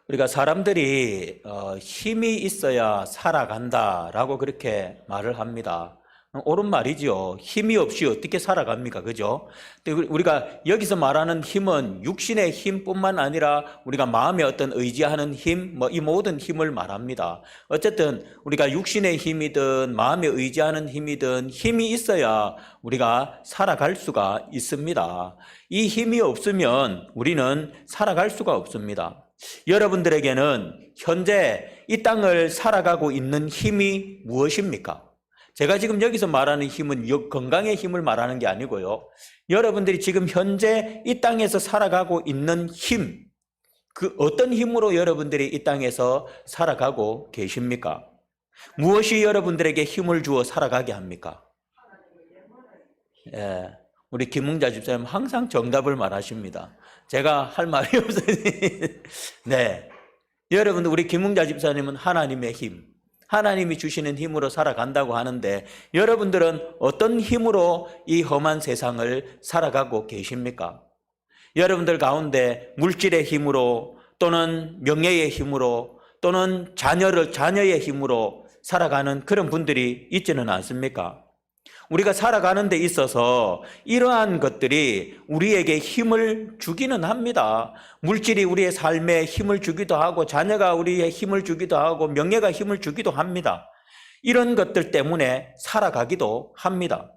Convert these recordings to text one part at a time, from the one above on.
우리가 사람들이 힘이 있어야 살아간다라고 그렇게 말을 합니다. 옳은 말이죠. 힘이 없이 어떻게 살아갑니까? 그죠? 근데 우리가 여기서 말하는 힘은 육신의 힘뿐만 아니라 우리가 마음에 어떤 의지하는 힘, 이 모든 힘을 말합니다. 어쨌든 우리가 육신의 힘이든 마음에 의지하는 힘이든 힘이 있어야 우리가 살아갈 수가 있습니다. 이 힘이 없으면 우리는 살아갈 수가 없습니다. 여러분들에게는 현재 이 땅을 살아가고 있는 힘이 무엇입니까? 제가 지금 여기서 말하는 힘은 건강의 힘을 말하는 게 아니고요. 여러분들이 지금 현재 이 땅에서 살아가고 있는 힘, 그 어떤 힘으로 여러분들이 이 땅에서 살아가고 계십니까? 무엇이 여러분들에게 힘을 주어 살아가게 합니까? 예, 우리 김웅자 집사님 항상 정답을 말하십니다. 제가 할 말이 없어요. 네, 여러분들 우리 김웅자 집사님은 하나님의 힘, 하나님이 주시는 힘으로 살아간다고 하는데 여러분들은 어떤 힘으로 이 험한 세상을 살아가고 계십니까? 여러분들 가운데 물질의 힘으로 또는 명예의 힘으로 또는 자녀의 힘으로 살아가는 그런 분들이 있지는 않습니까? 우리가 살아가는 데 있어서 이러한 것들이 우리에게 힘을 주기는 합니다. 물질이 우리의 삶에 힘을 주기도 하고 자녀가 우리의 힘을 주기도 하고 명예가 힘을 주기도 합니다. 이런 것들 때문에 살아가기도 합니다.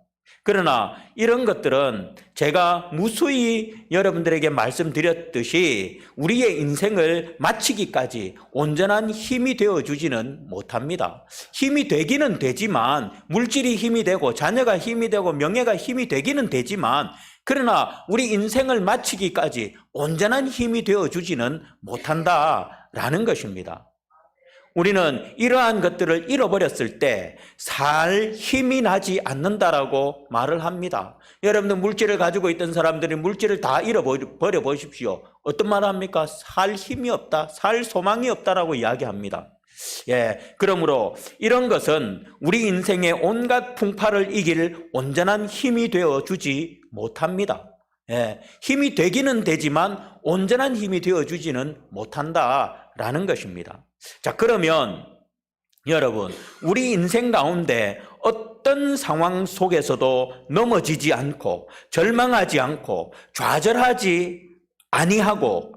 그러나 이런 것들은 제가 무수히 여러분들에게 말씀드렸듯이 우리의 인생을 마치기까지 온전한 힘이 되어주지는 못합니다. 힘이 되기는 되지만 물질이 힘이 되고 자녀가 힘이 되고 명예가 힘이 되기는 되지만 그러나 우리 인생을 마치기까지 온전한 힘이 되어주지는 못한다라는 것입니다. 우리는 이러한 것들을 잃어버렸을 때 살 힘이 나지 않는다라고 말을 합니다. 여러분들 물질을 가지고 있던 사람들이 물질을 다 잃어버려 보십시오. 어떤 말을 합니까? 살 힘이 없다, 살 소망이 없다라고 이야기합니다. 예, 그러므로 이런 것은 우리 인생의 온갖 풍파를 이길 온전한 힘이 되어 주지 못합니다. 예, 힘이 되기는 되지만 온전한 힘이 되어 주지는 못한다라는 것입니다. 자, 그러면 여러분, 우리 인생 가운데 어떤 상황 속에서도 넘어지지 않고 절망하지 않고 좌절하지 아니하고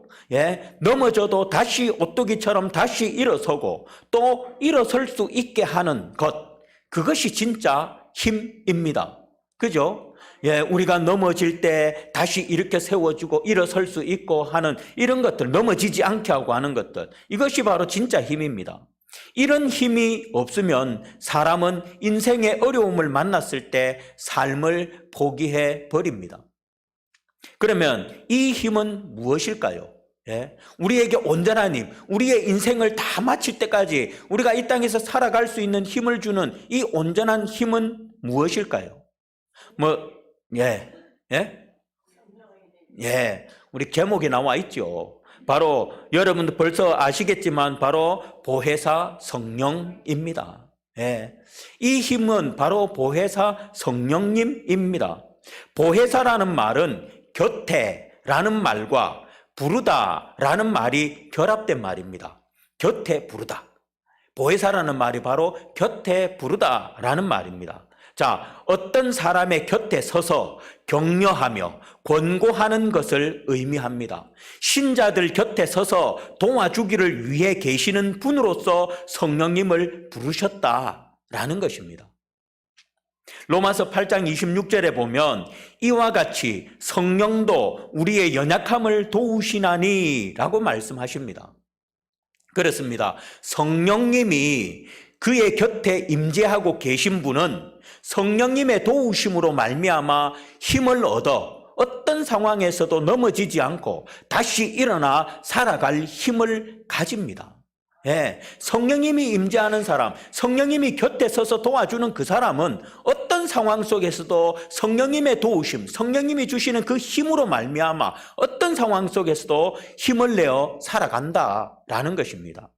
넘어져도 다시 오뚜기처럼 다시 일어서고 또 일어설 수 있게 하는 것, 그것이 진짜 힘입니다. 그죠? 우리가 넘어질 때 다시 이렇게 세워주고 일어설 수 있고 하는 이런 것들, 넘어지지 않게 하고 하는 것들, 이것이 바로 진짜 힘입니다. 이런 힘이 없으면 사람은 인생의 어려움을 만났을 때 삶을 포기해 버립니다. 그러면 이 힘은 무엇일까요? 우리에게 온전한 힘, 우리의 인생을 다 마칠 때까지 우리가 이 땅에서 살아갈 수 있는 힘을 주는 이 온전한 힘은 무엇일까요? 우리 제목에 나와 있죠. 바로 여러분들 벌써 아시겠지만 바로 보혜사 성령입니다. 이 힘은 바로 보혜사 성령님입니다. 보혜사라는 말은 곁에라는 말과 부르다라는 말이 결합된 말입니다. 곁에 부르다. 보혜사라는 말이 바로 곁에 부르다라는 말입니다. 자, 어떤 사람의 곁에 서서 격려하며 권고하는 것을 의미합니다. 신자들 곁에 서서 도와주기를 위해 계시는 분으로서 성령님을 부르셨다라는 것입니다. 로마서 8장 26절에 보면 이와 같이 성령도 우리의 연약함을 도우시나니 라고 말씀하십니다. 그렇습니다. 성령님이 그의 곁에 임재하고 계신 분은 성령님의 도우심으로 말미암아 힘을 얻어 어떤 상황에서도 넘어지지 않고 다시 일어나 살아갈 힘을 가집니다. 성령님이 임재하는 사람, 성령님이 곁에 서서 도와주는 그 사람은 어떤 상황 속에서도 성령님의 도우심, 성령님이 주시는 그 힘으로 말미암아 어떤 상황 속에서도 힘을 내어 살아간다라는 것입니다.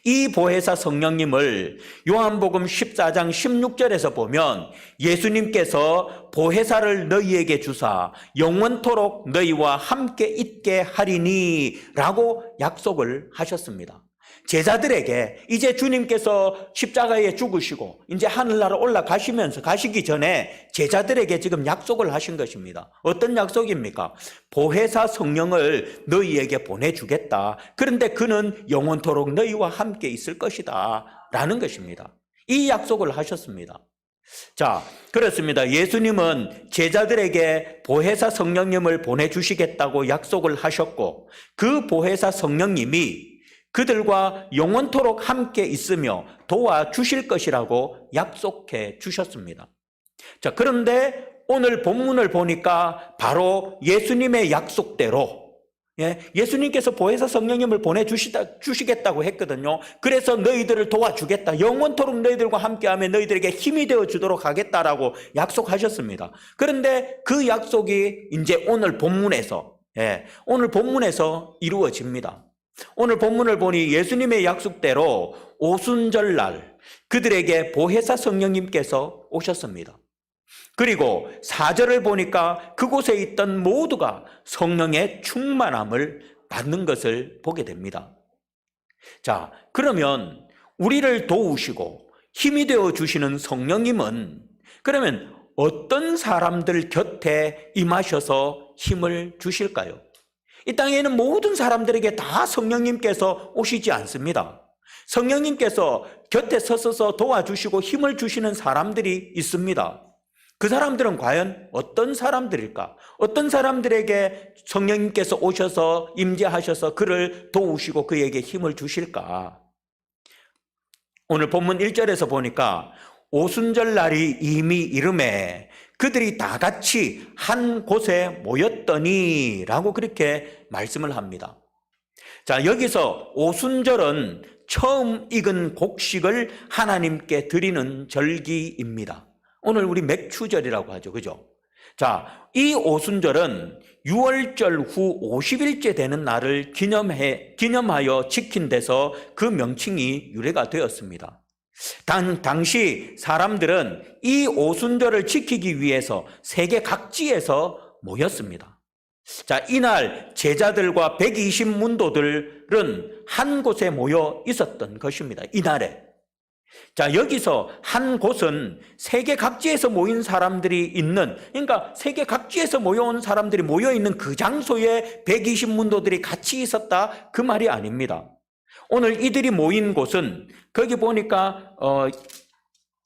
이 보혜사 성령님을 요한복음 14장 16절에서 보면 예수님께서 보혜사를 너희에게 주사 영원토록 너희와 함께 있게 하리니 라고 약속을 하셨습니다. 제자들에게 이제 주님께서 십자가에 죽으시고 이제 하늘나라 올라가시면서 가시기 전에 제자들에게 지금 약속을 하신 것입니다. 어떤 약속입니까? 보혜사 성령을 너희에게 보내주겠다. 그런데 그는 영원토록 너희와 함께 있을 것이다 라는 것입니다. 이 약속을 하셨습니다. 자, 그렇습니다. 예수님은 제자들에게 보혜사 성령님을 보내주시겠다고 약속을 하셨고 그 보혜사 성령님이 그들과 영원토록 함께 있으며 도와주실 것이라고 약속해 주셨습니다. 자, 그런데 오늘 본문을 보니까 바로 예수님의 약속대로 예수님께서 보혜사 성령님을 보내주시겠다고 했거든요. 그래서 너희들을 도와주겠다. 영원토록 너희들과 함께하며 너희들에게 힘이 되어주도록 하겠다라고 약속하셨습니다. 그런데 그 약속이 이제 오늘 본문에서 이루어집니다. 오늘 본문을 보니 예수님의 약속대로 오순절날 그들에게 보혜사 성령님께서 오셨습니다. 그리고 4절을 보니까 그곳에 있던 모두가 성령의 충만함을 받는 것을 보게 됩니다. 자, 그러면 우리를 도우시고 힘이 되어 주시는 성령님은 그러면 어떤 사람들 곁에 임하셔서 힘을 주실까요? 이 땅에는 모든 사람들에게 다 성령님께서 오시지 않습니다. 성령님께서 곁에 서서 도와주시고 힘을 주시는 사람들이 있습니다. 그 사람들은 과연 어떤 사람들일까? 어떤 사람들에게 성령님께서 오셔서 임재하셔서 그를 도우시고 그에게 힘을 주실까? 오늘 본문 1절에서 보니까 오순절 날이 이미 이름에 그들이 다 같이 한 곳에 모였더니 라고 그렇게 말씀을 합니다. 자, 여기서 오순절은 처음 익은 곡식을 하나님께 드리는 절기입니다. 오늘 우리 맥추절이라고 하죠. 그죠? 자, 이 오순절은 6월절 후 50일째 되는 날을 기념하여 지킨 데서 그 명칭이 유래가 되었습니다. 당시 사람들은 이 오순절을 지키기 위해서 세계 각지에서 모였습니다. 자, 이날 제자들과 120문도들은 한 곳에 모여 있었던 것입니다. 이날에. 자, 여기서 한 곳은 세계 각지에서 모인 사람들이 있는, 그러니까 세계 각지에서 모여온 사람들이 모여있는 그 장소에 120문도들이 같이 있었다, 그 말이 아닙니다. 오늘 이들이 모인 곳은 거기 보니까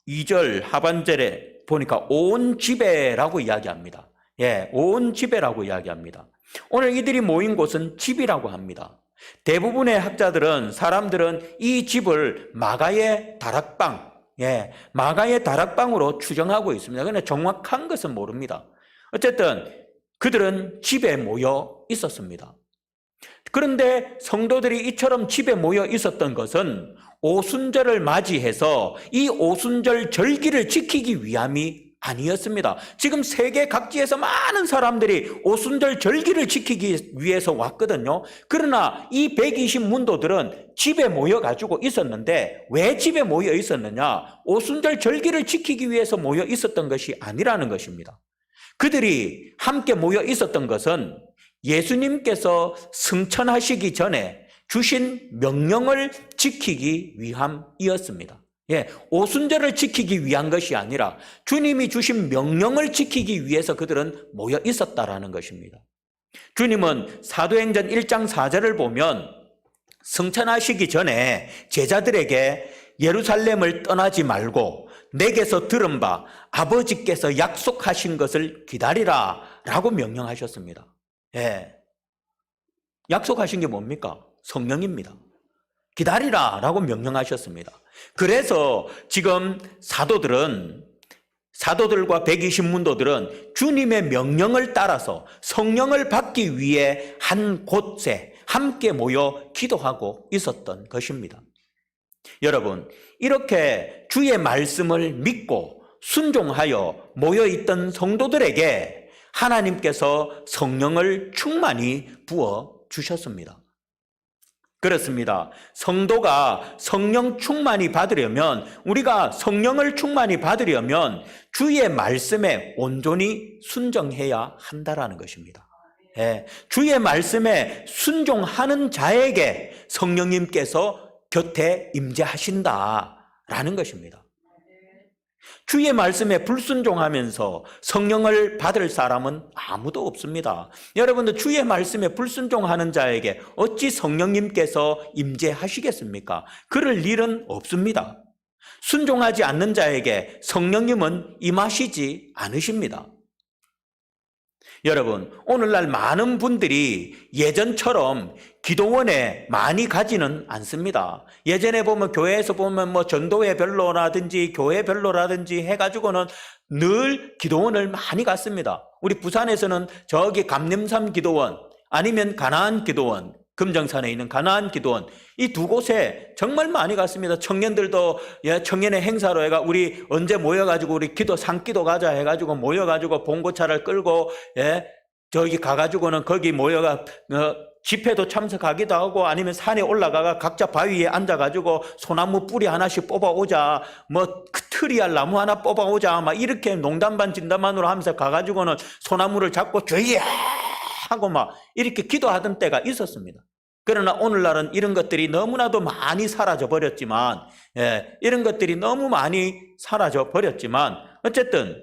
2절 하반절에 보니까 온 집에라고 이야기합니다. 온 집에라고 이야기합니다. 오늘 이들이 모인 곳은 집이라고 합니다. 대부분의 사람들은 이 집을 마가의 다락방, 마가의 다락방으로 추정하고 있습니다. 그러나 정확한 것은 모릅니다. 어쨌든 그들은 집에 모여 있었습니다. 그런데 성도들이 이처럼 집에 모여 있었던 것은 오순절을 맞이해서 이 오순절 절기를 지키기 위함이 아니었습니다. 지금 세계 각지에서 많은 사람들이 오순절 절기를 지키기 위해서 왔거든요. 그러나 이 120문도들은 집에 모여가지고 있었는데 왜 집에 모여 있었느냐? 오순절 절기를 지키기 위해서 모여 있었던 것이 아니라는 것입니다. 그들이 함께 모여 있었던 것은 예수님께서 승천하시기 전에 주신 명령을 지키기 위함이었습니다. 오순절을 지키기 위한 것이 아니라 주님이 주신 명령을 지키기 위해서 그들은 모여 있었다라는 것입니다. 주님은 사도행전 1장 4절을 보면 승천하시기 전에 제자들에게 예루살렘을 떠나지 말고 내게서 들은 바 아버지께서 약속하신 것을 기다리라 라고 명령하셨습니다. 약속하신 게 뭡니까? 성령입니다. 기다리라 라고 명령하셨습니다. 그래서 지금 사도들과 120문도들은 주님의 명령을 따라서 성령을 받기 위해 한 곳에 함께 모여 기도하고 있었던 것입니다. 여러분, 이렇게 주의 말씀을 믿고 순종하여 모여있던 성도들에게 하나님께서 성령을 충만히 부어 주셨습니다. 그렇습니다. 성도가 성령 충만이 받으려면, 우리가 성령을 충만히 받으려면 주의 말씀에 온전히 순종해야 한다라는 것입니다. 예, 주의 말씀에 순종하는 자에게 성령님께서 곁에 임재하신다라는 것입니다. 주의 말씀에 불순종하면서 성령을 받을 사람은 아무도 없습니다. 여러분들, 주의 말씀에 불순종하는 자에게 어찌 성령님께서 임재하시겠습니까? 그럴 일은 없습니다. 순종하지 않는 자에게 성령님은 임하시지 않으십니다. 여러분, 오늘날 많은 분들이 예전처럼 기도원에 많이 가지는 않습니다. 예전에 보면, 교회에서 보면 뭐 전도회별로라든지 교회별로라든지 해가지고는 늘 기도원을 많이 갔습니다. 우리 부산에서는 저기 감림산 기도원, 아니면 가나안 기도원, 금정산에 있는 가나안 기도원, 이 두 곳에 정말 많이 갔습니다. 청년들도 청년의 행사로 해가 우리 언제 모여가지고 우리 산기도 가자 해가지고 모여가지고 봉고차를 끌고 저기 가가지고는 거기 모여가 집회도 참석하기도 하고, 아니면 산에 올라가가 각자 바위에 앉아가지고 소나무 뿌리 하나씩 뽑아오자, 뭐 트리알 나무 하나 뽑아오자, 막 이렇게 농담 반 진담 반으로 하면서 가가지고는 소나무를 잡고 주여 하고 막 이렇게 기도하던 때가 있었습니다. 그러나 오늘날은 이런 것들이 너무나도 많이 사라져 버렸지만, 이런 것들이 너무 많이 사라져 버렸지만, 어쨌든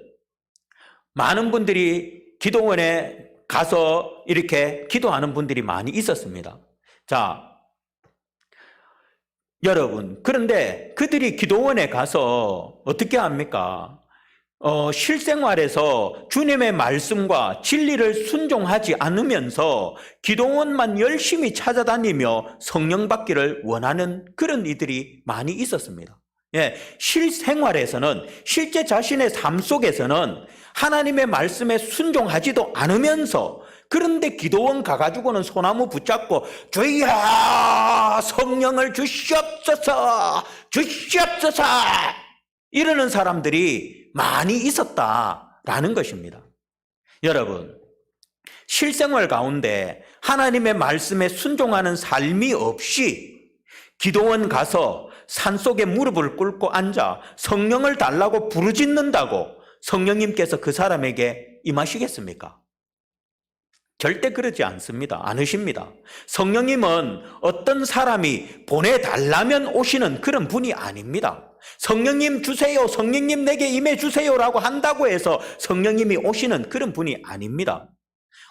많은 분들이 기도원에 가서 이렇게 기도하는 분들이 많이 있었습니다. 자, 여러분, 그런데 그들이 기도원에 가서 어떻게 합니까? 실생활에서 주님의 말씀과 진리를 순종하지 않으면서 기도원만 열심히 찾아다니며 성령 받기를 원하는 그런 이들이 많이 있었습니다. 실생활에서는, 실제 자신의 삶 속에서는 하나님의 말씀에 순종하지도 않으면서, 그런데 기도원 가가지고는 소나무 붙잡고 주여 성령을 주시옵소서 주시옵소서 이러는 사람들이 많이 있었다라는 것입니다. 여러분, 실생활 가운데 하나님의 말씀에 순종하는 삶이 없이 기도원 가서 산속에 무릎을 꿇고 앉아 성령을 달라고 부르짖는다고 성령님께서 그 사람에게 임하시겠습니까? 절대 그러지 않으십니다. 성령님은 어떤 사람이 보내달라면 오시는 그런 분이 아닙니다. 성령님 주세요, 성령님 내게 임해 주세요라고 한다고 해서 성령님이 오시는 그런 분이 아닙니다.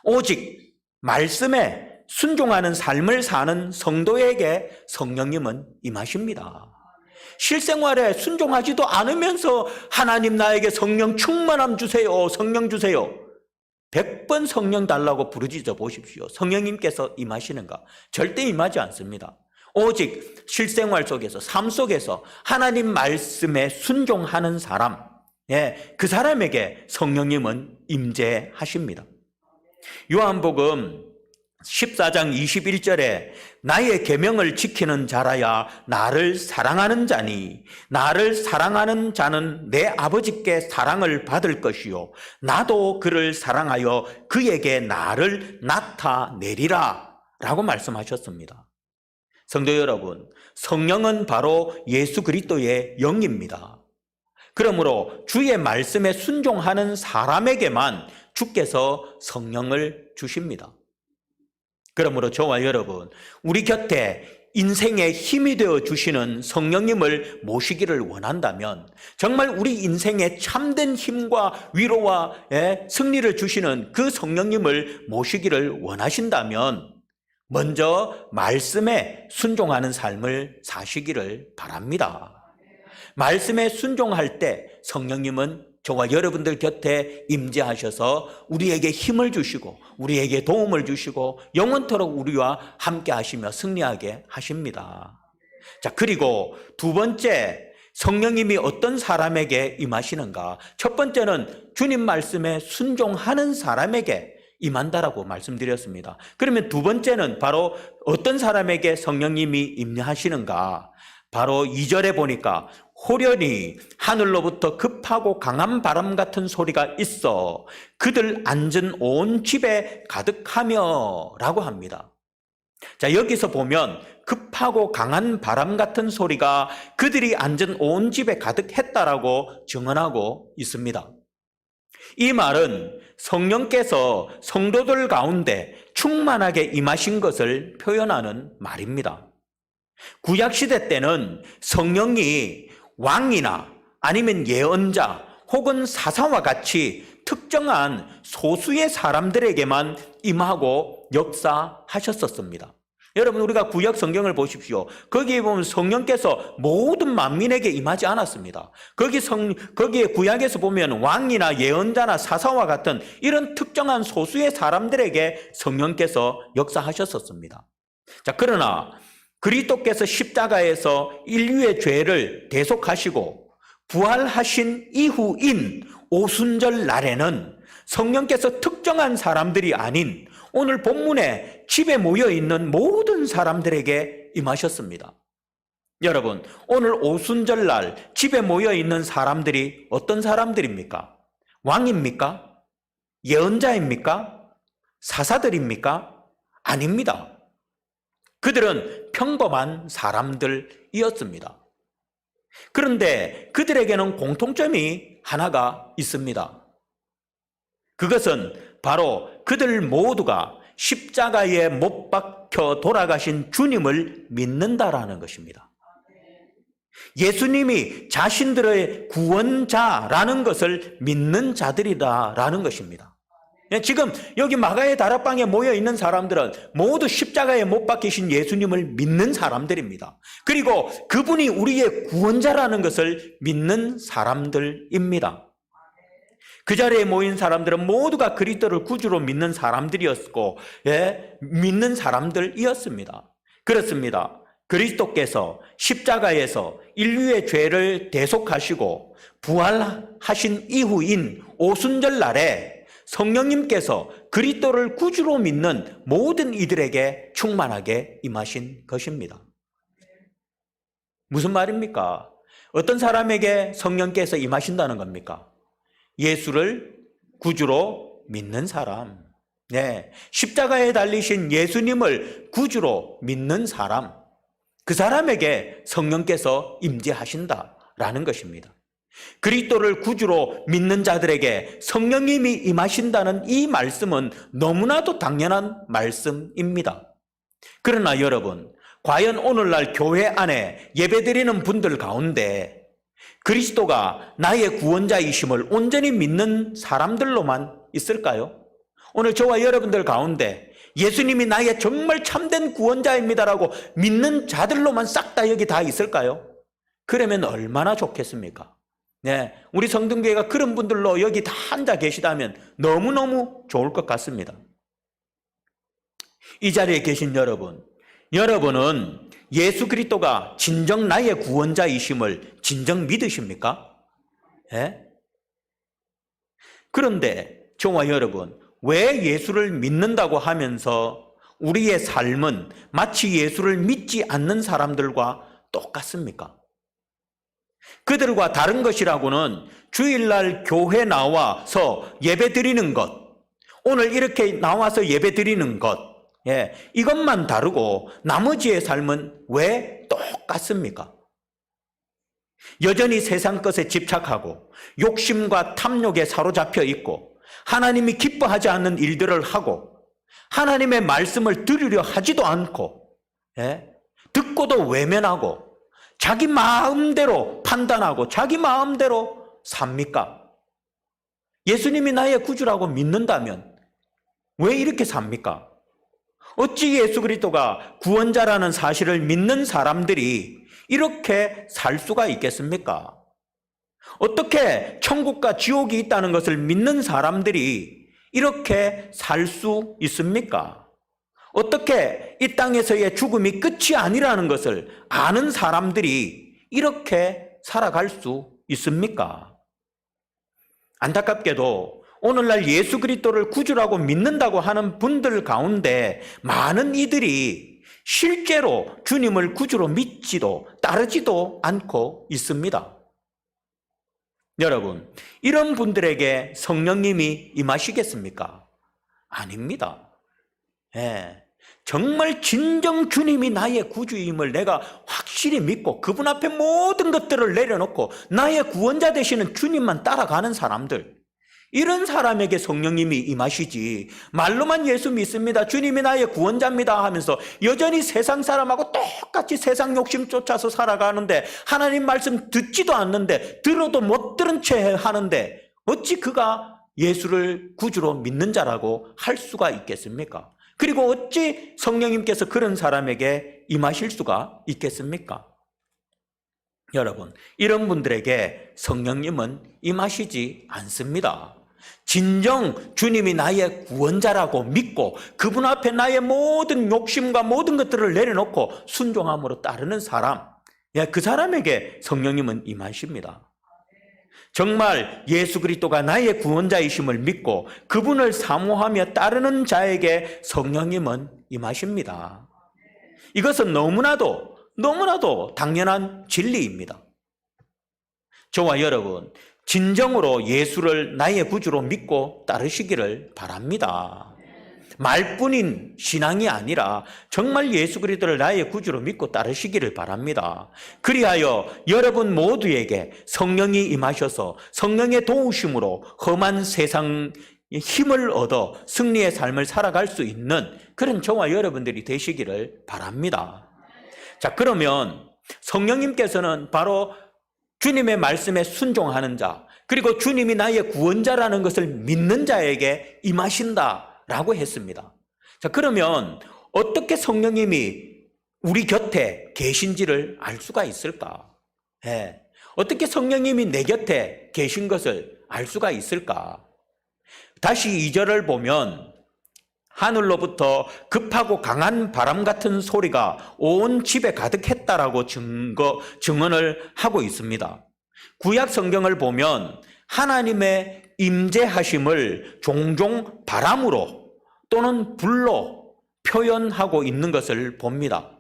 오직 말씀에 순종하는 삶을 사는 성도에게 성령님은 임하십니다. 실생활에 순종하지도 않으면서 하나님 나에게 성령 충만함 주세요, 성령 주세요. 100번 성령 달라고 부르짖어 보십시오. 성령님께서 임하시는가? 절대 임하지 않습니다. 오직 실생활 속에서, 삶 속에서 하나님 말씀에 순종하는 사람, 그 사람에게 성령님은 임재하십니다. 요한복음 14장 21절에 나의 계명을 지키는 자라야 나를 사랑하는 자니 나를 사랑하는 자는 내 아버지께 사랑을 받을 것이요 나도 그를 사랑하여 그에게 나를 나타내리라 라고 말씀하셨습니다. 성도 여러분, 성령은 바로 예수 그리스도의 영입니다. 그러므로 주의 말씀에 순종하는 사람에게만 주께서 성령을 주십니다. 그러므로 저와 여러분, 우리 곁에 인생의 힘이 되어 주시는 성령님을 모시기를 원한다면, 정말 우리 인생에 참된 힘과 위로와 승리를 주시는 그 성령님을 모시기를 원하신다면 먼저 말씀에 순종하는 삶을 사시기를 바랍니다. 말씀에 순종할 때 성령님은 저와 여러분들 곁에 임재하셔서 우리에게 힘을 주시고 우리에게 도움을 주시고 영원토록 우리와 함께 하시며 승리하게 하십니다. 자, 그리고 두 번째, 성령님이 어떤 사람에게 임하시는가? 첫 번째는 주님 말씀에 순종하는 사람에게 임한다라고 말씀드렸습니다. 그러면 두 번째는 바로 어떤 사람에게 성령님이 임하시는가? 바로 2절에 보니까 호련히 하늘로부터 급하고 강한 바람 같은 소리가 있어 그들 앉은 온 집에 가득하며 라고 합니다. 자, 여기서 보면 급하고 강한 바람 같은 소리가 그들이 앉은 온 집에 가득했다라고 증언하고 있습니다. 이 말은 성령께서 성도들 가운데 충만하게 임하신 것을 표현하는 말입니다. 구약시대 때는 성령이 왕이나 아니면 예언자 혹은 사사와 같이 특정한 소수의 사람들에게만 임하고 역사하셨었습니다. 여러분, 우리가 구약 성경을 보십시오. 거기에 보면 성령께서 모든 만민에게 임하지 않았습니다. 거기에 구약에서 보면 왕이나 예언자나 사사와 같은 이런 특정한 소수의 사람들에게 성령께서 역사하셨었습니다. 자, 그러나 그리스도께서 십자가에서 인류의 죄를 대속하시고 부활하신 이후인 오순절 날에는 성령께서 특정한 사람들이 아닌 오늘 본문에 집에 모여있는 모든 사람들에게 임하셨습니다. 여러분, 오늘 오순절 날 집에 모여있는 사람들이 어떤 사람들입니까? 왕입니까? 예언자입니까? 사사들입니까? 아닙니다. 그들은 평범한 사람들이었습니다. 그런데 그들에게는 공통점이 하나가 있습니다. 그것은 바로 그들 모두가 십자가에 못 박혀 돌아가신 주님을 믿는다라는 것입니다. 예수님이 자신들의 구원자라는 것을 믿는 자들이다라는 것입니다. 지금 여기 마가의 다락방에 모여 있는 사람들은 모두 십자가에 못 박히신 예수님을 믿는 사람들입니다. 그리고 그분이 우리의 구원자라는 것을 믿는 사람들입니다. 그 자리에 모인 사람들은 모두가 그리스도를 구주로 믿는 사람들이었고, 믿는 사람들이었습니다. 그렇습니다. 그리스도께서 십자가에서 인류의 죄를 대속하시고 부활하신 이후인 오순절 날에 성령님께서 그리스도를 구주로 믿는 모든 이들에게 충만하게 임하신 것입니다. 무슨 말입니까? 어떤 사람에게 성령께서 임하신다는 겁니까? 예수를 구주로 믿는 사람, 십자가에 달리신 예수님을 구주로 믿는 사람, 그 사람에게 성령께서 임재하신다라는 것입니다. 그리스도를 구주로 믿는 자들에게 성령님이 임하신다는 이 말씀은 너무나도 당연한 말씀입니다. 그러나 여러분, 과연 오늘날 교회 안에 예배드리는 분들 가운데 그리스도가 나의 구원자이심을 온전히 믿는 사람들로만 있을까요? 오늘 저와 여러분들 가운데 예수님이 나의 정말 참된 구원자입니다라고 믿는 자들로만 싹 다 여기 다 있을까요? 그러면 얼마나 좋겠습니까? 우리 성등교회가 그런 분들로 여기 다 앉아 계시다면 너무너무 좋을 것 같습니다. 이 자리에 계신 여러분은 예수 그리스도가 진정 나의 구원자이심을 진정 믿으십니까? 그런데 저와 여러분, 왜 예수를 믿는다고 하면서 우리의 삶은 마치 예수를 믿지 않는 사람들과 똑같습니까? 그들과 다른 것이라고는 주일날 교회 나와서 예배 드리는 것, 오늘 이렇게 나와서 예배 드리는 것, 이것만 다르고 나머지의 삶은 왜 똑같습니까? 여전히 세상 것에 집착하고 욕심과 탐욕에 사로잡혀 있고 하나님이 기뻐하지 않는 일들을 하고 하나님의 말씀을 들으려 하지도 않고 듣고도 외면하고 자기 마음대로 판단하고 자기 마음대로 삽니까? 예수님이 나의 구주라고 믿는다면 왜 이렇게 삽니까? 어찌 예수 그리스도가 구원자라는 사실을 믿는 사람들이 이렇게 살 수가 있겠습니까? 어떻게 천국과 지옥이 있다는 것을 믿는 사람들이 이렇게 살 수 있습니까? 어떻게 이 땅에서의 죽음이 끝이 아니라는 것을 아는 사람들이 이렇게 살아갈 수 있습니까? 안타깝게도 오늘날 예수 그리스도를 구주라고 믿는다고 하는 분들 가운데 많은 이들이 실제로 주님을 구주로 믿지도 따르지도 않고 있습니다. 여러분, 이런 분들에게 성령님이 임하시겠습니까? 아닙니다. 정말 진정 주님이 나의 구주임을 내가 확실히 믿고 그분 앞에 모든 것들을 내려놓고 나의 구원자 되시는 주님만 따라가는 사람들, 이런 사람에게 성령님이 임하시지, 말로만 예수 믿습니다, 주님이 나의 구원자입니다 하면서 여전히 세상 사람하고 똑같이 세상 욕심 쫓아서 살아가는데, 하나님 말씀 듣지도 않는데, 들어도 못 들은 채 하는데 어찌 그가 예수를 구주로 믿는 자라고 할 수가 있겠습니까? 그리고 어찌 성령님께서 그런 사람에게 임하실 수가 있겠습니까? 여러분, 이런 분들에게 성령님은 임하시지 않습니다. 진정 주님이 나의 구원자라고 믿고 그분 앞에 나의 모든 욕심과 모든 것들을 내려놓고 순종함으로 따르는 사람, 그 사람에게 성령님은 임하십니다. 정말 예수 그리스도가 나의 구원자이심을 믿고 그분을 사모하며 따르는 자에게 성령님은 임하십니다. 이것은 너무나도 당연한 진리입니다. 저와 여러분, 진정으로 예수를 나의 구주로 믿고 따르시기를 바랍니다. 말뿐인 신앙이 아니라 정말 예수 그리스도를 나의 구주로 믿고 따르시기를 바랍니다. 그리하여 여러분 모두에게 성령이 임하셔서 성령의 도우심으로 험한 세상 힘을 얻어 승리의 삶을 살아갈 수 있는 그런 저와 여러분들이 되시기를 바랍니다. 자, 그러면 성령님께서는 바로 주님의 말씀에 순종하는 자, 그리고 주님이 나의 구원자라는 것을 믿는 자에게 임하신다라고 했습니다. 자, 그러면 어떻게 성령님이 우리 곁에 계신지를 알 수가 있을까? 어떻게 성령님이 내 곁에 계신 것을 알 수가 있을까? 다시 2절을 보면 하늘로부터 급하고 강한 바람 같은 소리가 온 집에 가득했다라고 증언을 하고 있습니다. 구약 성경을 보면 하나님의 임재하심을 종종 바람으로 또는 불로 표현하고 있는 것을 봅니다.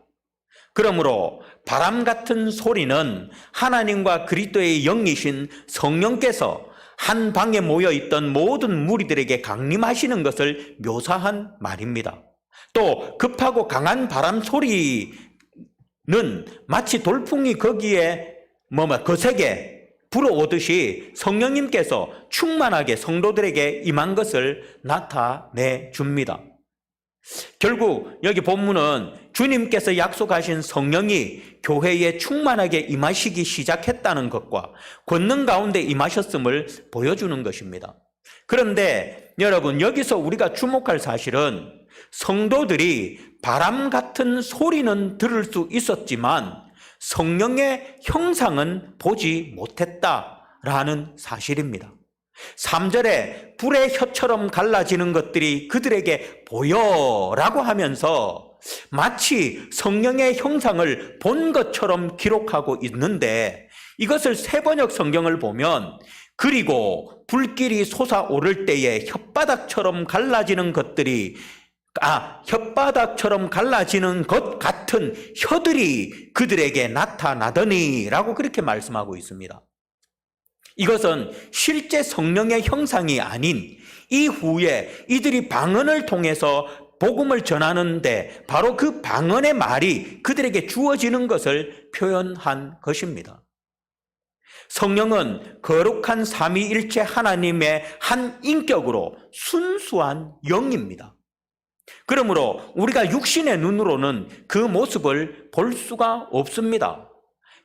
그러므로 바람 같은 소리는 하나님과 그리스도의 영이신 성령께서 한 방에 모여있던 모든 무리들에게 강림하시는 것을 묘사한 말입니다. 또 급하고 강한 바람 소리는 마치 돌풍이 거기에 거세게 불어오듯이 성령님께서 충만하게 성도들에게 임한 것을 나타내 줍니다. 결국 여기 본문은 주님께서 약속하신 성령이 교회에 충만하게 임하시기 시작했다는 것과 권능 가운데 임하셨음을 보여주는 것입니다. 그런데 여러분, 여기서 우리가 주목할 사실은 성도들이 바람 같은 소리는 들을 수 있었지만 성령의 형상은 보지 못했다라는 사실입니다. 3절에 불의 혀처럼 갈라지는 것들이 그들에게 보여라고 하면서 마치 성령의 형상을 본 것처럼 기록하고 있는데, 이것을 세번역 성경을 보면 그리고 불길이 솟아오를 때에 혓바닥처럼 갈라지는 것 같은 혀들이 그들에게 나타나더니 라고 그렇게 말씀하고 있습니다. 이것은 실제 성령의 형상이 아닌 이후에 이들이 방언을 통해서 복음을 전하는데 바로 그 방언의 말이 그들에게 주어지는 것을 표현한 것입니다. 성령은 거룩한 삼위일체 하나님의 한 인격으로 순수한 영입니다. 그러므로 우리가 육신의 눈으로는 그 모습을 볼 수가 없습니다.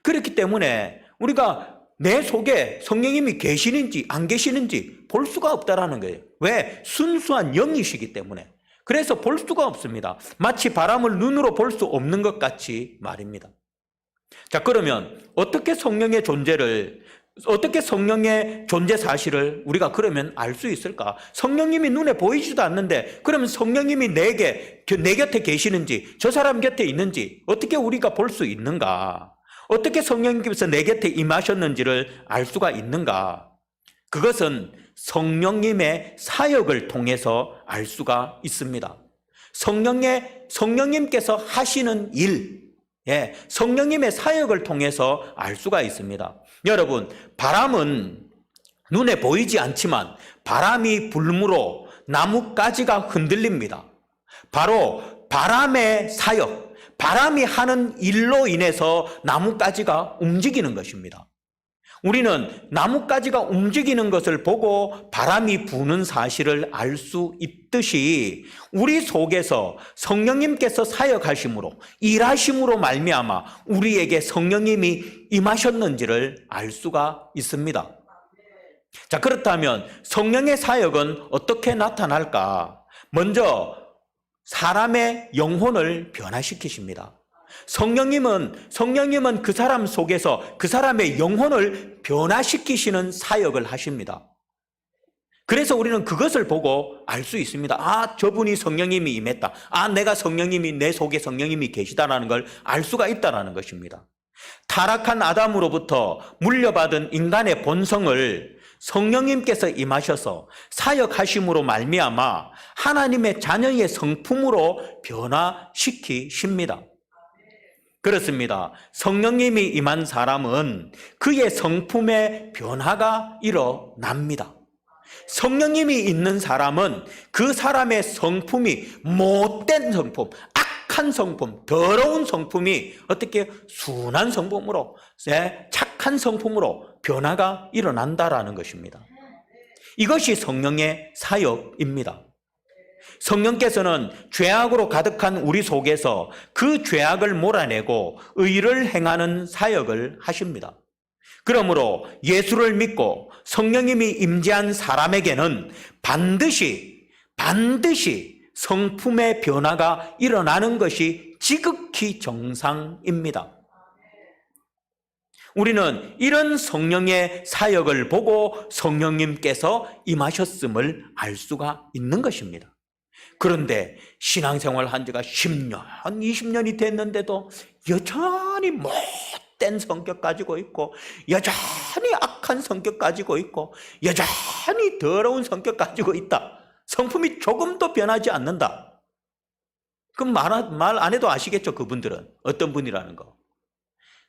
그렇기 때문에 우리가 내 속에 성령님이 계시는지 안 계시는지 볼 수가 없다라는 거예요. 왜? 순수한 영이시기 때문에. 그래서 볼 수가 없습니다. 마치 바람을 눈으로 볼 수 없는 것 같이 말입니다. 자, 그러면 어떻게 성령의 존재 사실을 우리가 그러면 알 수 있을까? 성령님이 눈에 보이지도 않는데 그러면 성령님이 내 곁에 계시는지 저 사람 곁에 있는지 어떻게 우리가 볼 수 있는가? 어떻게 성령님께서 내 곁에 임하셨는지를 알 수가 있는가? 그것은 성령님의 사역을 통해서 알 수가 있습니다. 성령님께서 하시는 일, 성령님의 사역을 통해서 알 수가 있습니다. 여러분, 바람은 눈에 보이지 않지만 바람이 불므로 나뭇가지가 흔들립니다. 바로 바람의 사역, 바람이 하는 일로 인해서 나뭇가지가 움직이는 것입니다. 우리는 나뭇가지가 움직이는 것을 보고 바람이 부는 사실을 알 수 있듯이 우리 속에서 성령님께서 사역하심으로, 일하심으로 말미암아 우리에게 성령님이 임하셨는지를 알 수가 있습니다. 자, 그렇다면 성령의 사역은 어떻게 나타날까? 먼저 사람의 영혼을 변화시키십니다. 성령님은 그 사람 속에서 그 사람의 영혼을 변화시키시는 사역을 하십니다. 그래서 우리는 그것을 보고 알 수 있습니다. 아, 저분이 성령님이 임했다. 아, 내가 성령님이, 내 속에 성령님이 계시다라는 걸 알 수가 있다라는 것입니다. 타락한 아담으로부터 물려받은 인간의 본성을 성령님께서 임하셔서 사역하심으로 말미암아 하나님의 자녀의 성품으로 변화시키십니다. 그렇습니다. 성령님이 임한 사람은 그의 성품의 변화가 일어납니다. 성령님이 있는 사람은 그 사람의 성품이 못된 성품, 악한 성품, 더러운 성품이 어떻게 순한 성품으로, 착한 성품으로 변화가 일어난다라는 것입니다. 이것이 성령의 사역입니다. 성령께서는 죄악으로 가득한 우리 속에서 그 죄악을 몰아내고 의를 행하는 사역을 하십니다. 그러므로 예수를 믿고 성령님이 임재한 사람에게는 반드시 성품의 변화가 일어나는 것이 지극히 정상입니다. 우리는 이런 성령의 사역을 보고 성령님께서 임하셨음을 알 수가 있는 것입니다. 그런데 신앙생활 한 지가 10년, 20년이 됐는데도 여전히 못된 성격 가지고 있고, 여전히 악한 성격 가지고 있고, 여전히 더러운 성격 가지고 있다. 성품이 조금도 변하지 않는다. 그럼 말 안 해도 아시겠죠? 그분들은 어떤 분이라는 거.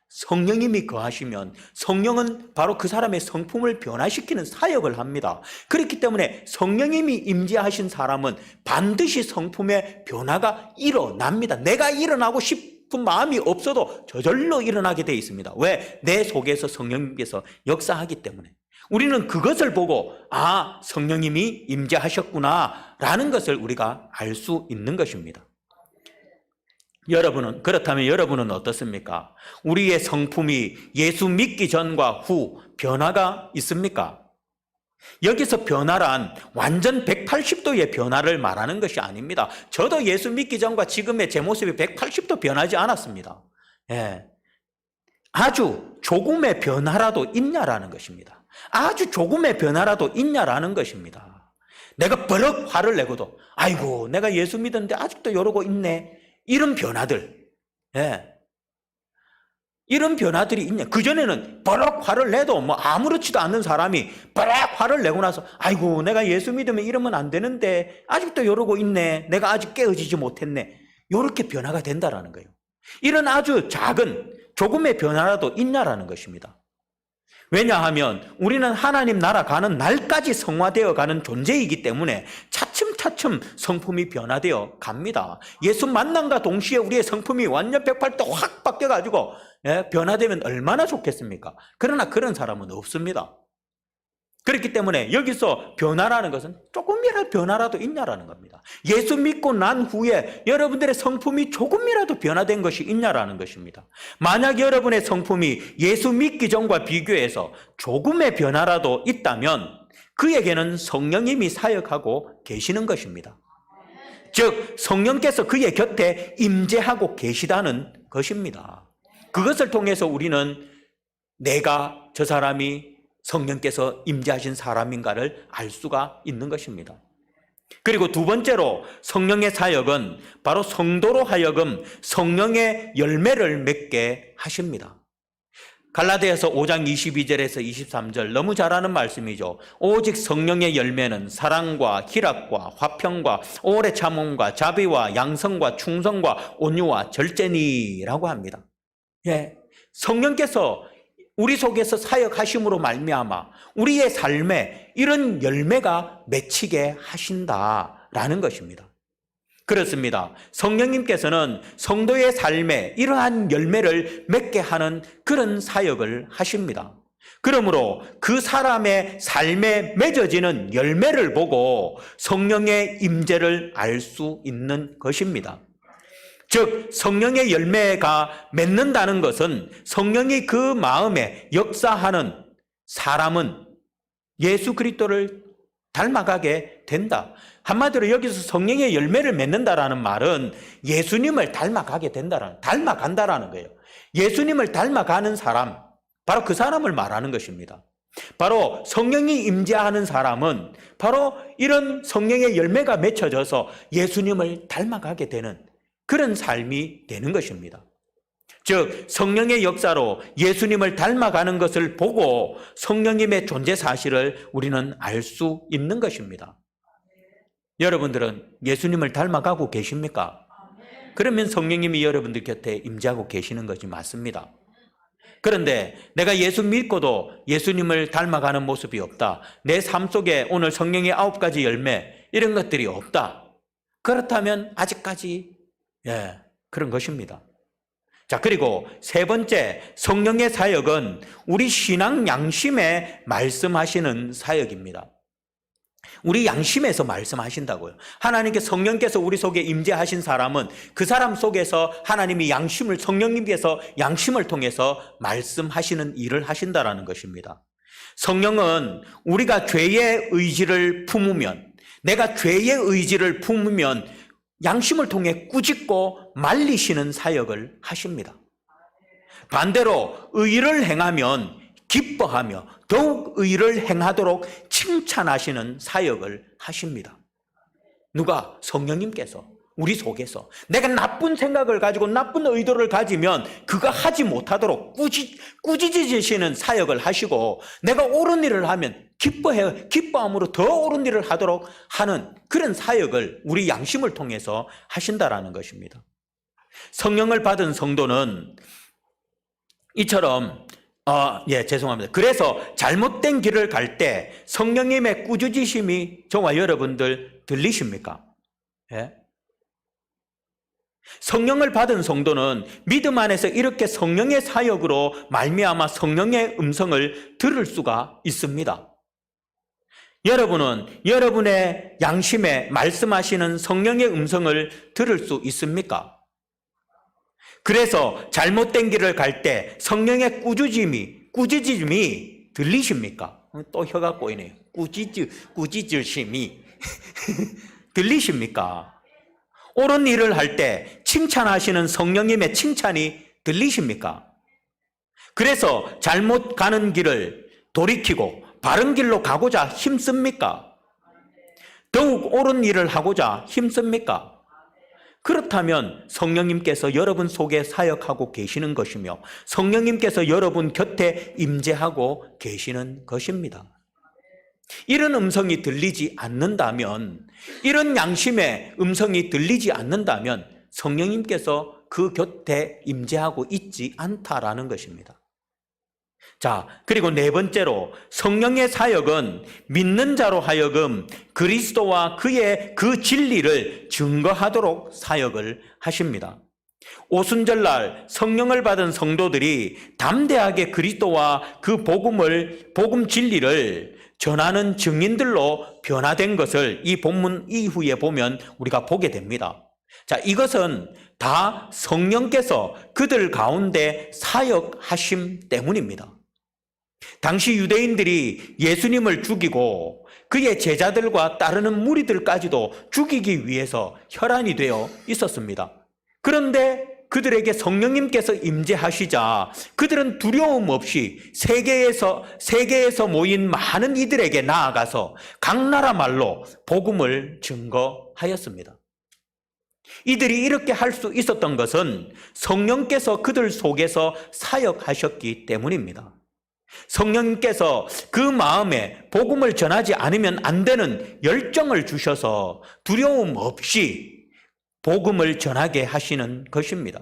성령님이 거하시면 성령은 바로 그 사람의 성품을 변화시키는 사역을 합니다. 그렇기 때문에 성령님이 임재하신 사람은 반드시 성품의 변화가 일어납니다. 내가 일어나고 싶은 마음이 없어도 저절로 일어나게 되어 있습니다. 왜? 내 속에서 성령님께서 역사하기 때문에. 우리는 그것을 보고 아, 성령님이 임재하셨구나 라는 것을 우리가 알 수 있는 것입니다. 그렇다면 여러분은 어떻습니까? 우리의 성품이 예수 믿기 전과 후 변화가 있습니까? 여기서 변화란 완전 180도의 변화를 말하는 것이 아닙니다. 저도 예수 믿기 전과 지금의 제 모습이 180도 변하지 않았습니다. 예. 아주 조금의 변화라도 있냐라는 것입니다. 아주 조금의 변화라도 있냐라는 것입니다. 내가 버럭 화를 내고도 아이고 내가 예수 믿었는데 아직도 이러고 있네. 이런 변화들, 이런 변화들이 있냐. 그전에는 버럭 화를 내도 뭐 아무렇지도 않는 사람이 버럭 화를 내고 나서 아이고 내가 예수 믿으면 이러면 안 되는데 아직도 이러고 있네. 내가 아직 깨어지지 못했네. 이렇게 변화가 된다라는 거예요. 이런 아주 작은 조금의 변화라도 있냐라는 것입니다. 왜냐하면 우리는 하나님 나라 가는 날까지 성화되어 가는 존재이기 때문에 차츰차츰 성품이 변화되어 갑니다. 예수 만남과 동시에 우리의 성품이 완전 180도 확 바뀌어가지고 변화되면 얼마나 좋겠습니까? 그러나 그런 사람은 없습니다. 그렇기 때문에 여기서 변화라는 것은 조금이라도 변화라도 있냐라는 겁니다. 예수 믿고 난 후에 여러분들의 성품이 조금이라도 변화된 것이 있냐라는 것입니다. 만약 여러분의 성품이 예수 믿기 전과 비교해서 조금의 변화라도 있다면 그에게는 성령님이 사역하고 계시는 것입니다. 즉 성령께서 그의 곁에 임재하고 계시다는 것입니다. 그것을 통해서 우리는 내가 저 사람이 성령께서 임재하신 사람인가를 알 수가 있는 것입니다. 그리고 두 번째로 성령의 사역은 바로 성도로 하여금 성령의 열매를 맺게 하십니다. 갈라디아서 5장 22절에서 23절 너무 잘 아는 말씀이죠. 오직 성령의 열매는 사랑과 희락과 화평과 오래 참음과 자비와 양성과 충성과 온유와 절제니라고 합니다. 성령께서 우리 속에서 사역하심으로 말미암아 우리의 삶에 이런 열매가 맺히게 하신다라는 것입니다. 그렇습니다. 성령님께서는 성도의 삶에 이러한 열매를 맺게 하는 그런 사역을 하십니다. 그러므로 그 사람의 삶에 맺어지는 열매를 보고 성령의 임재를 알 수 있는 것입니다. 즉 성령의 열매가 맺는다는 것은 성령이 그 마음에 역사하는 사람은 예수 그리스도를 닮아가게 된다. 한마디로 여기서 성령의 열매를 맺는다라는 말은 예수님을 닮아간다라는 거예요. 예수님을 닮아가는 사람, 바로 그 사람을 말하는 것입니다. 바로 성령이 임재하는 사람은 바로 이런 성령의 열매가 맺혀져서 예수님을 닮아가게 되는 그런 삶이 되는 것입니다. 즉 성령의 역사로 예수님을 닮아가는 것을 보고 성령님의 존재 사실을 우리는 알 수 있는 것입니다. 여러분들은 예수님을 닮아가고 계십니까? 그러면 성령님이 여러분들 곁에 임재하고 계시는 것이 맞습니다. 그런데 내가 예수 믿고도 예수님을 닮아가는 모습이 없다. 내 삶 속에 오늘 성령의 9가지 열매 이런 것들이 없다. 그렇다면 아직까지 그런 것입니다. 자, 그리고 세 번째, 성령의 사역은 우리 신앙 양심에 말씀하시는 사역입니다. 우리 양심에서 말씀하신다고요. 하나님께 성령께서 우리 속에 임재하신 사람은 그 사람 속에서 하나님이 양심을, 성령님께서 양심을 통해서 말씀하시는 일을 하신다라는 것입니다. 성령은 우리가 죄의 의지를 품으면, 내가 죄의 의지를 품으면 양심을 통해 꾸짖고 말리시는 사역을 하십니다. 반대로 의를 행하면 기뻐하며 더욱 의를 행하도록 칭찬하시는 사역을 하십니다. 누가? 성령님께서 우리 속에서 내가 나쁜 생각을 가지고 나쁜 의도를 가지면 그거 하지 못하도록 꾸짖으시는 사역을 하시고, 내가 옳은 일을 하면 기뻐함으로 더 옳은 일을 하도록 하는 그런 사역을 우리 양심을 통해서 하신다라는 것입니다. 성령을 받은 성도는 이처럼 죄송합니다. 그래서 잘못된 길을 갈 때 성령님의 꾸짖으심이 저와 여러분들 들리십니까? 성령을 받은 성도는 믿음 안에서 이렇게 성령의 사역으로 말미암아 성령의 음성을 들을 수가 있습니다. 여러분은 여러분의 양심에 말씀하시는 성령의 음성을 들을 수 있습니까? 그래서 잘못된 길을 갈 때 성령의 꾸짖음이 들리십니까? 또 혀가 꼬이네요. 꾸짖으심이 들리십니까? 옳은 일을 할 때 칭찬하시는 성령님의 칭찬이 들리십니까? 그래서 잘못 가는 길을 돌이키고 바른 길로 가고자 힘씁니까? 더욱 옳은 일을 하고자 힘씁니까? 그렇다면 성령님께서 여러분 속에 사역하고 계시는 것이며 성령님께서 여러분 곁에 임재하고 계시는 것입니다. 이런 음성이 들리지 않는다면, 이런 양심의 음성이 들리지 않는다면 성령님께서 그 곁에 임재하고 있지 않다라는 것입니다. 자, 그리고 네 번째로 성령의 사역은 믿는 자로 하여금 그리스도와 그의 그 진리를 증거하도록 사역을 하십니다. 오순절날 성령을 받은 성도들이 담대하게 그리스도와 그 복음 진리를 전하는 증인들로 변화된 것을 이 본문 이후에 보면 우리가 보게 됩니다. 자, 이것은 다 성령께서 그들 가운데 사역하심 때문입니다. 당시 유대인들이 예수님을 죽이고 그의 제자들과 따르는 무리들까지도 죽이기 위해서 혈안이 되어 있었습니다. 그런데 그들에게 성령님께서 임재하시자 그들은 두려움 없이 세계에서 모인 많은 이들에게 나아가서 각 나라 말로 복음을 증거하였습니다. 이들이 이렇게 할 수 있었던 것은 성령께서 그들 속에서 사역하셨기 때문입니다. 성령님께서 그 마음에 복음을 전하지 않으면 안 되는 열정을 주셔서 두려움 없이 복음을 전하게 하시는 것입니다.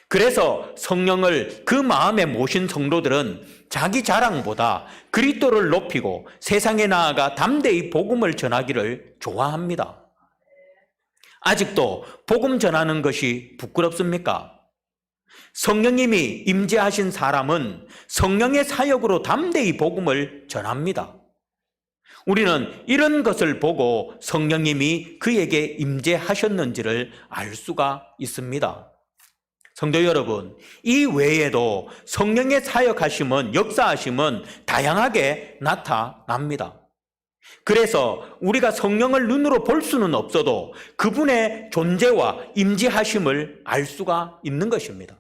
그래서 성령을 그 마음에 모신 성도들은 자기 자랑보다 그리스도를 높이고 세상에 나아가 담대히 복음을 전하기를 좋아합니다. 아직도 복음 전하는 것이 부끄럽습니까? 성령님이 임재하신 사람은 성령의 사역으로 담대히 복음을 전합니다. 우리는 이런 것을 보고 성령님이 그에게 임재하셨는지를 알 수가 있습니다. 성도 여러분, 이 외에도 성령의 사역하심은, 역사하심은 다양하게 나타납니다. 그래서 우리가 성령을 눈으로 볼 수는 없어도 그분의 존재와 임재하심을 알 수가 있는 것입니다.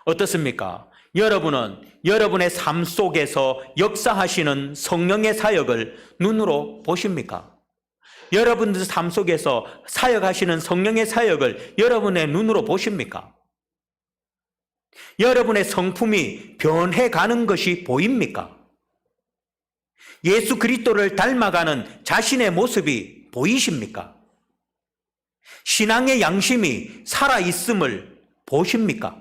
어떻습니까? 여러분은 여러분의 삶 속에서 역사하시는 성령의 사역을 눈으로 보십니까? 여러분들 삶 속에서 사역하시는 성령의 사역을 여러분의 눈으로 보십니까? 여러분의 성품이 변해가는 것이 보입니까? 예수 그리스도를 닮아가는 자신의 모습이 보이십니까? 신앙의 양심이 살아있음을 보십니까?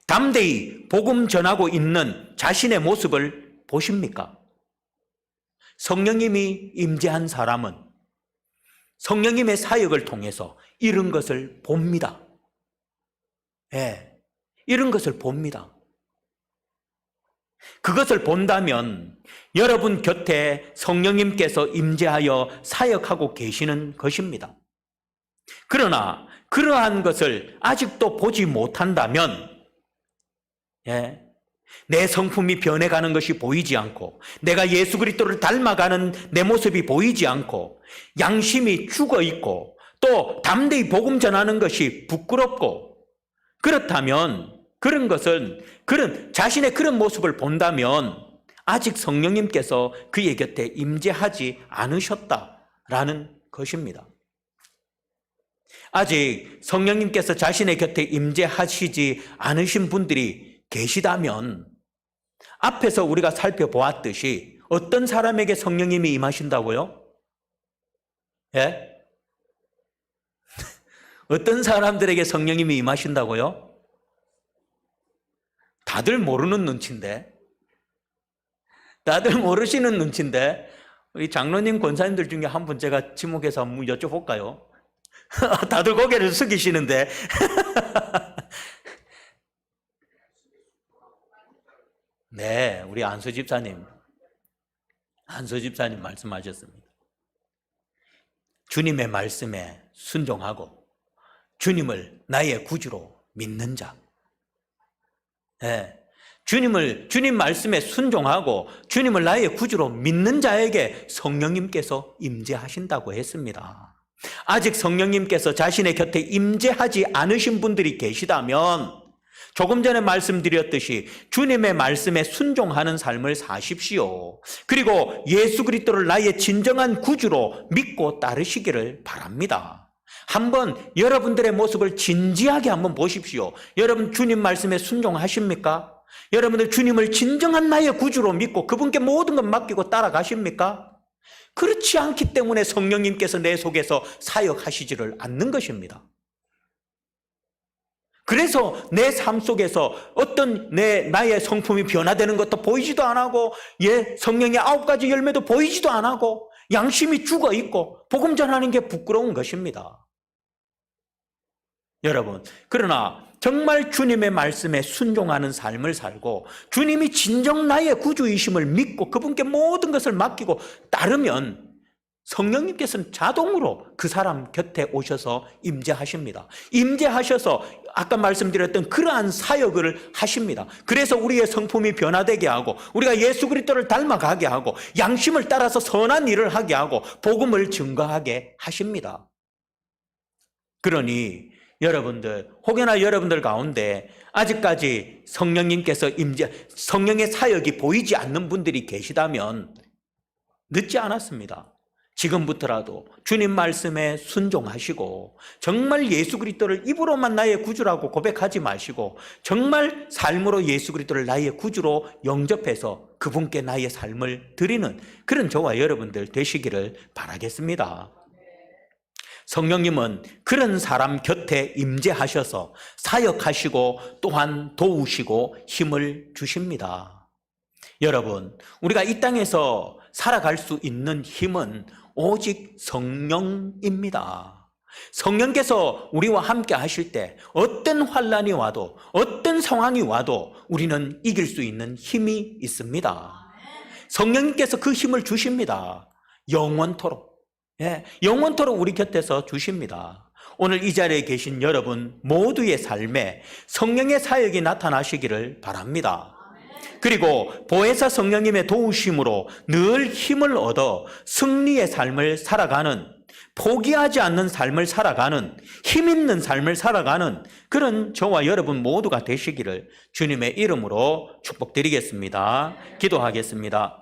담대히 복음 전하고 있는 자신의 모습을 보십니까? 성령님이 임재한 사람은 성령님의 사역을 통해서 이런 것을 봅니다. 이런 것을 봅니다. 그것을 본다면 여러분 곁에 성령님께서 임재하여 사역하고 계시는 것입니다. 그러나 그러한 것을 아직도 보지 못한다면 내 성품이 변해가는 것이 보이지 않고 내가 예수 그리스도를 닮아가는 내 모습이 보이지 않고 양심이 죽어있고 또 담대히 복음 전하는 것이 부끄럽고 그렇다면 그런 것은 자신의 그런 모습을 본다면 아직 성령님께서 그의 곁에 임재하지 않으셨다라는 것입니다. 아직 성령님께서 자신의 곁에 임재하시지 않으신 분들이 계시다면 앞에서 우리가 살펴보았듯이 어떤 사람에게 성령님이 임하신다고요? 어떤 사람들에게 성령님이 임하신다고요? 다들 모르는 눈치인데, 다들 모르시는 눈치인데, 우리 장로님, 권사님들 중에 한 분 제가 지목해서 한번 여쭤볼까요? 다들 고개를 숙이시는데. 네, 우리 안수 집사님 말씀하셨습니다. 주님의 말씀에 순종하고 주님을 나의 구주로 믿는 자. 주님 말씀에 순종하고 주님을 나의 구주로 믿는 자에게 성령님께서 임재하신다고 했습니다. 아직 성령님께서 자신의 곁에 임재하지 않으신 분들이 계시다면 조금 전에 말씀드렸듯이 주님의 말씀에 순종하는 삶을 사십시오. 그리고 예수 그리스도를 나의 진정한 구주로 믿고 따르시기를 바랍니다. 한번 여러분들의 모습을 진지하게 한번 보십시오. 여러분 주님 말씀에 순종하십니까? 여러분들 주님을 진정한 나의 구주로 믿고 그분께 모든 것 맡기고 따라가십니까? 그렇지 않기 때문에 성령님께서 내 속에서 사역하시지를 않는 것입니다. 그래서 내 삶 속에서 어떤 나의 성품이 변화되는 것도 보이지도 안 하고 성령의 9가지 열매도 보이지도 안 하고 양심이 죽어 있고 복음 전하는 게 부끄러운 것입니다. 여러분, 그러나 정말 주님의 말씀에 순종하는 삶을 살고 주님이 진정 나의 구주이심을 믿고 그분께 모든 것을 맡기고 따르면 성령님께서는 자동으로 그 사람 곁에 오셔서 임재하십니다. 임재하셔서 아까 말씀드렸던 그러한 사역을 하십니다. 그래서 우리의 성품이 변화되게 하고 우리가 예수 그리스도를 닮아가게 하고 양심을 따라서 선한 일을 하게 하고 복음을 증거하게 하십니다. 그러니 여러분들, 혹여나 여러분들 가운데 아직까지 성령님께서 성령의 사역이 보이지 않는 분들이 계시다면 늦지 않았습니다. 지금부터라도 주님 말씀에 순종하시고 정말 예수 그리스도를 입으로만 나의 구주라고 고백하지 마시고 정말 삶으로 예수 그리스도를 나의 구주로 영접해서 그분께 나의 삶을 드리는 그런 저와 여러분들 되시기를 바라겠습니다. 성령님은 그런 사람 곁에 임재하셔서 사역하시고 또한 도우시고 힘을 주십니다. 여러분, 우리가 이 땅에서 살아갈 수 있는 힘은 오직 성령입니다. 성령께서 우리와 함께 하실 때 어떤 환난이 와도 어떤 상황이 와도 우리는 이길 수 있는 힘이 있습니다. 성령님께서 그 힘을 주십니다. 영원토록. 예, 영원토록 우리 곁에서 주십니다. 오늘 이 자리에 계신 여러분 모두의 삶에 성령의 사역이 나타나시기를 바랍니다. 그리고 보혜사 성령님의 도우심으로 늘 힘을 얻어 승리의 삶을 살아가는, 포기하지 않는 삶을 살아가는, 힘 있는 삶을 살아가는 그런 저와 여러분 모두가 되시기를 주님의 이름으로 축복드리겠습니다. 기도하겠습니다.